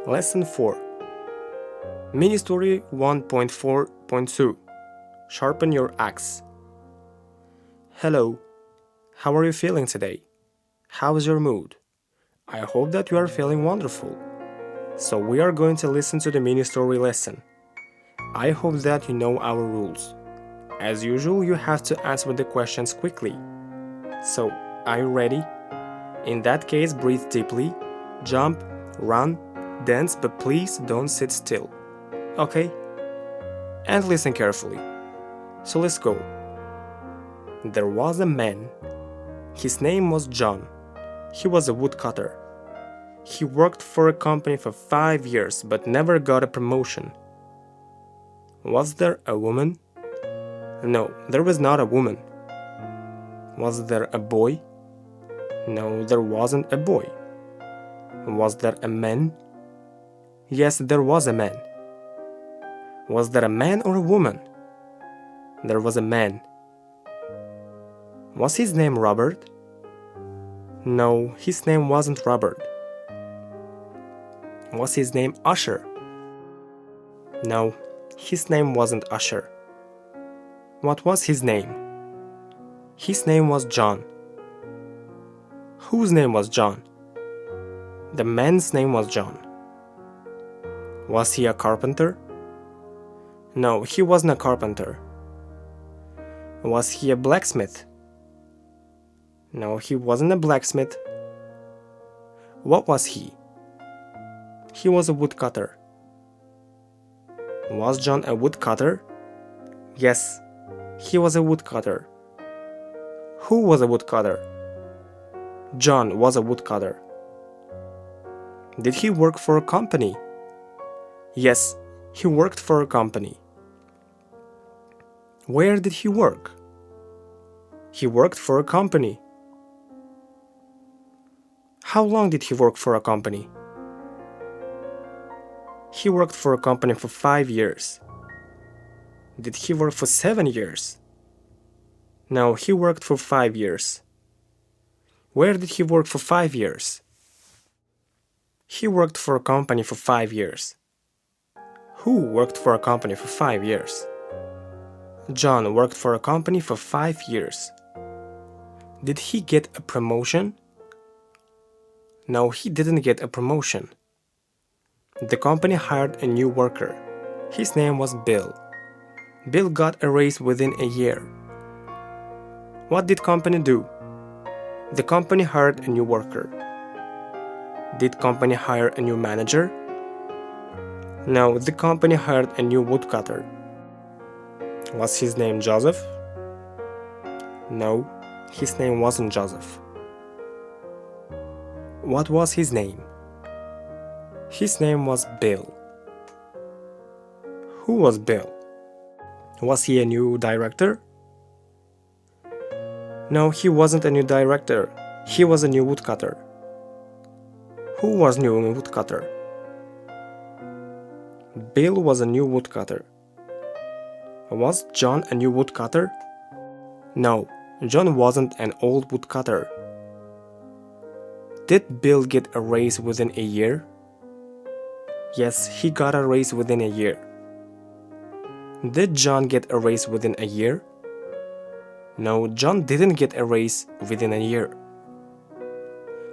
Lesson 4. Mini story 1.4.2. Sharpen your axe. Hello. How are you feeling today? How is your mood? I hope that you are feeling wonderful. So we are going to listen to the mini story lesson. I hope that you know our rules. As usual, you have to answer the questions quickly. So, are you ready? In that case, breathe deeply, jump, run, dance, but please don't sit still. Okay? And listen carefully. So let's go. There was a man. His name was John. He was a woodcutter. He worked for a company for 5 years but never got a promotion. Was there a woman? No, there was not a woman. Was there a boy? No, there wasn't a boy. Was there a man? Yes, there was a man. Was there a man or a woman? There was a man. Was his name Robert? No, his name wasn't Robert. Was his name Usher? No, his name wasn't Usher. What was his name? His name was John. Whose name was John? The man's name was John. Was he a carpenter? No, he wasn't a carpenter. Was he a blacksmith? No, he wasn't a blacksmith. What was he? He was a woodcutter. Was John a woodcutter? Yes, he was a woodcutter. Who was a woodcutter? John was a woodcutter. Did he work for a company? Yes, he worked for a company. Where did he work? He worked for a company. How long did he work for a company? He worked for a company for 5 years. Did he work for 7 years? No, he worked for 5 years. Where did he work for 5 years? He worked for a company for 5 years. Who worked for a company for 5 years? John worked for a company for 5 years. Did he get a promotion? No, he didn't get a promotion. The company hired a new worker. His name was Bill. Bill got a raise within a year. What did company do? The company hired a new worker. Did company hire a new manager? No, the company hired a new woodcutter. Was his name Joseph? No, his name wasn't Joseph. What was his name? His name was Bill. Who was Bill? Was he a new director? No, he wasn't a new director. He was a new woodcutter. Who was new woodcutter? Bill was a new woodcutter. Was John a new woodcutter? No, John wasn't an old woodcutter. Did Bill get a raise within a year? Yes, he got a raise within a year. Did John get a raise within a year? No, John didn't get a raise within a year.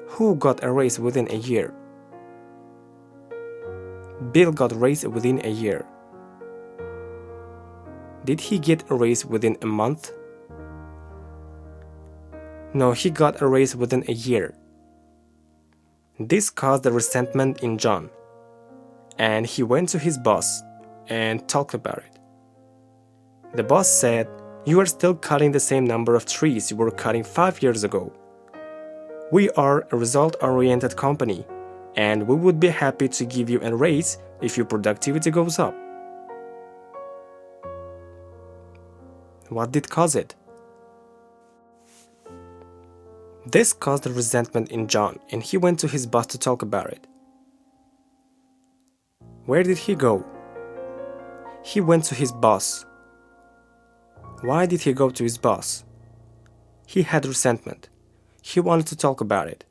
Who got a raise within a year? Bill got a raise within a year. Did he get a raise within a month? No, he got a raise within a year. This caused a resentment in John, and he went to his boss and talked about it. The boss said, "You are still cutting the same number of trees you were cutting 5 years ago. We are a result-oriented company, and we would be happy to give you a raise if your productivity goes up." What did cause it? This caused a resentment in John, and he went to his boss to talk about it. Where did he go? He went to his boss. Why did he go to his boss? He had resentment. He wanted to talk about it.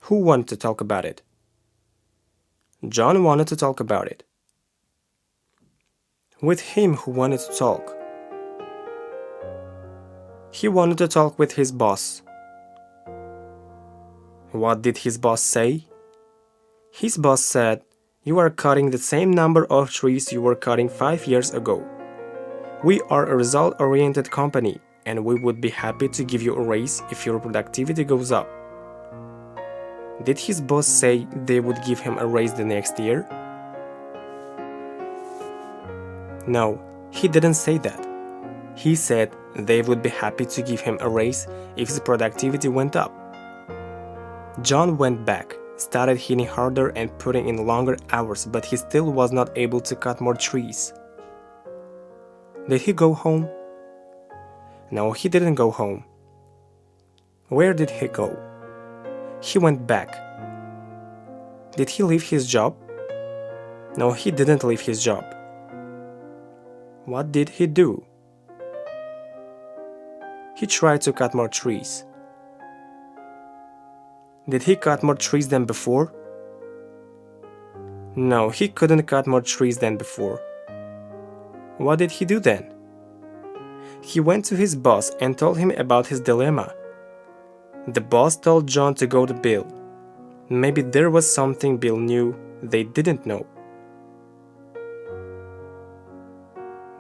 Who wanted to talk about it? John wanted to talk about it. With him who wanted to talk. He wanted to talk with his boss. What did his boss say? His boss said, "You are cutting the same number of trees you were cutting 5 years ago. We are a result-oriented company, and we would be happy to give you a raise if your productivity goes up." Did his boss say they would give him a raise the next year? No, he didn't say that. He said they would be happy to give him a raise if his productivity went up. John went back, started hitting harder and putting in longer hours, but he still was not able to cut more trees. Did he go home? No, he didn't go home. Where did he go? He went back. Did he leave his job? No, he didn't leave his job. What did he do? He tried to cut more trees. Did he cut more trees than before? No, he couldn't cut more trees than before. What did he do then? He went to his boss and told him about his dilemma. The boss told John to go to Bill. Maybe there was something Bill knew they didn't know.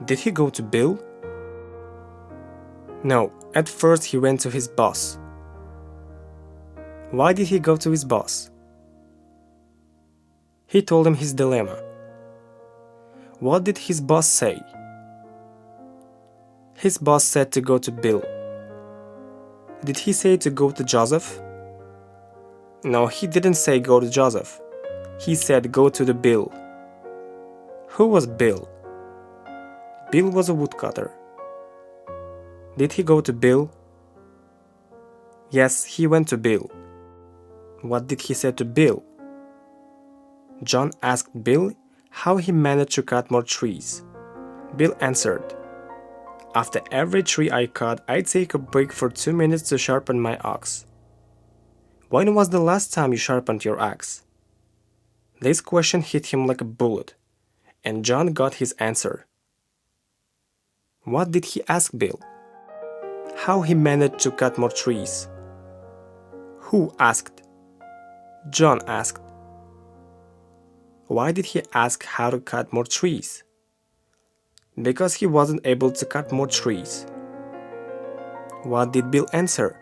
Did he go to Bill? No, at first he went to his boss. Why did he go to his boss? He told him his dilemma. What did his boss say? His boss said to go to Bill. Did he say to go to Joseph? No, he didn't say go to Joseph. He said go to the Bill. Who was Bill? Bill was a woodcutter. Did he go to Bill? Yes, he went to Bill. What did he say to Bill? John asked Bill how he managed to cut more trees. Bill answered, "After every tree I cut, I take a break for 2 minutes to sharpen my axe." When was the last time you sharpened your axe? This question hit him like a bullet, and John got his answer. What did he ask Bill? How he managed to cut more trees? Who asked? John asked. Why did he ask how to cut more trees? Because he wasn't able to cut more trees. What did Bill answer?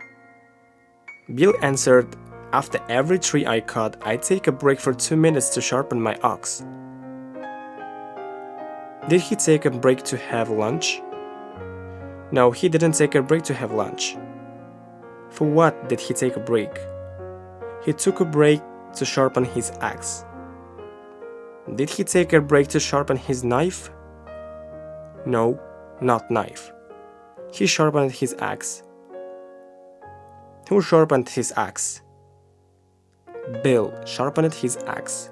Bill answered, "After every tree I cut, I take a break for 2 minutes to sharpen my axe." Did he take a break to have lunch? No, he didn't take a break to have lunch. For what did he take a break? He took a break to sharpen his axe. Did he take a break to sharpen his knife? No, not knife. He sharpened his axe. Who sharpened his axe? Bill sharpened his axe.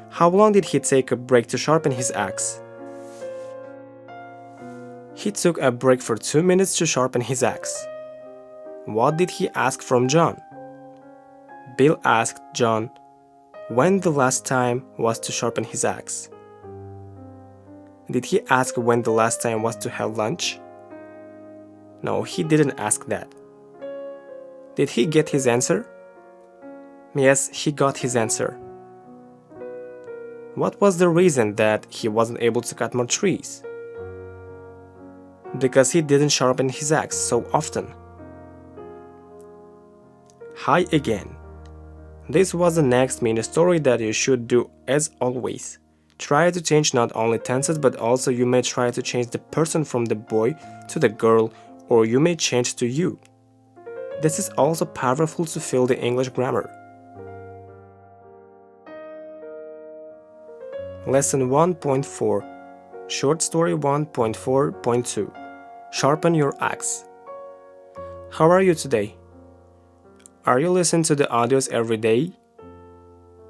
How long did he take a break to sharpen his axe? He took a break for 2 minutes to sharpen his axe. What did he ask from John? Bill asked John when the last time was to sharpen his axe. Did he ask when the last time was to have lunch? No, he didn't ask that. Did he get his answer? Yes, he got his answer. What was the reason that he wasn't able to cut more trees? Because he didn't sharpen his axe so often. Hi again. This was the next mini story that you should do as always. Try to change not only tenses, but also you may try to change the person from the boy to the girl, or you may change to you. This is also powerful to feel the English grammar. Lesson 1.4 Short Story 1.4.2 Sharpen Your Axe. How are you today? Are you listening to the audios every day?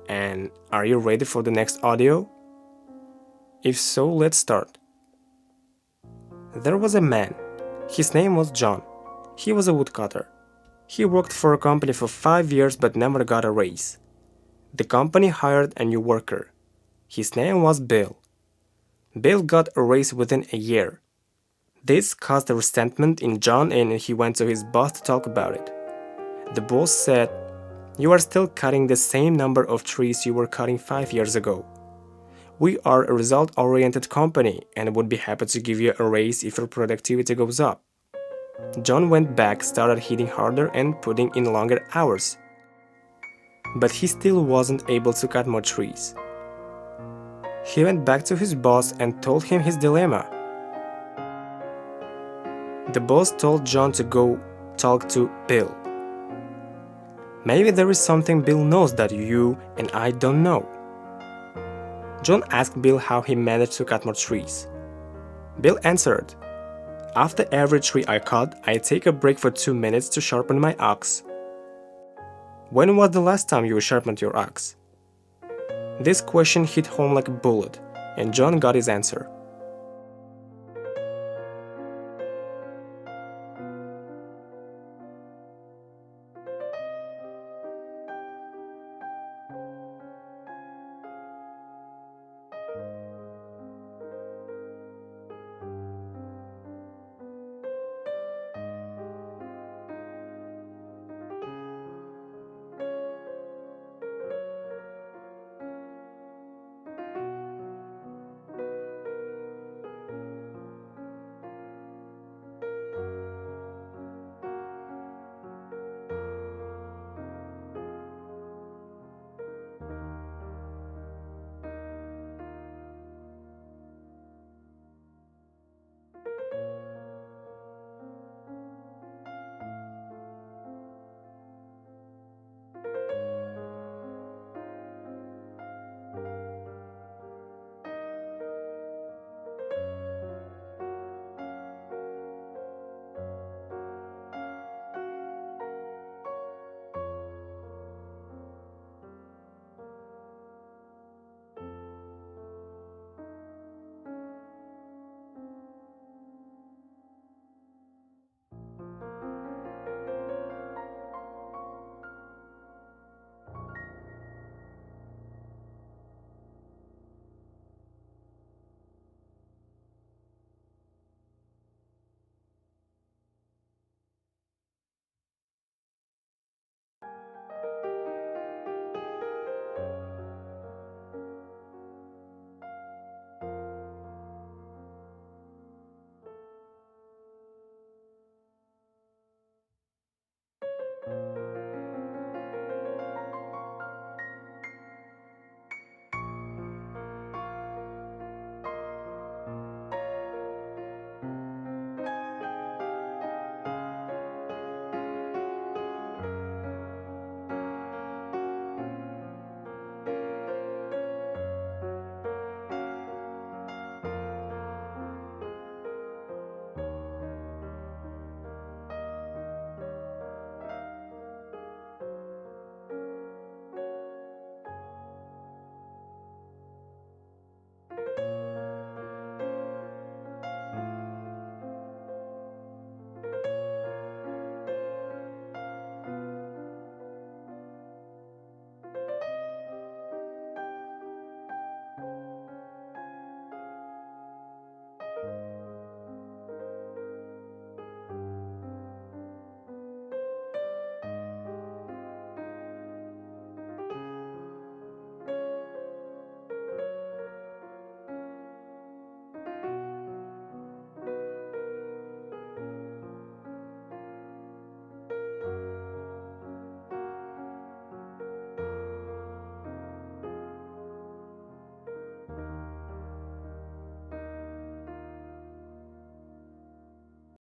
And are you ready for the next audio? If so, let's start. There was a man. His name was John. He was a woodcutter. He worked for a company for 5 years but never got a raise. The company hired a new worker. His name was Bill. Bill got a raise within a year. This caused resentment in John and he went to his boss to talk about it. The boss said, "You are still cutting the same number of trees you were cutting 5 years ago. We are a result-oriented company and would be happy to give you a raise if your productivity goes up." John went back, started hitting harder and putting in longer hours. But he still wasn't able to cut more trees. He went back to his boss and told him his dilemma. The boss told John to go talk to Bill. "Maybe there is something Bill knows that you and I don't know." John asked Bill how he managed to cut more trees. Bill answered, "After every tree I cut, I take a break for 2 minutes to sharpen my axe." "When was the last time you sharpened your axe?" This question hit home like a bullet, and John got his answer.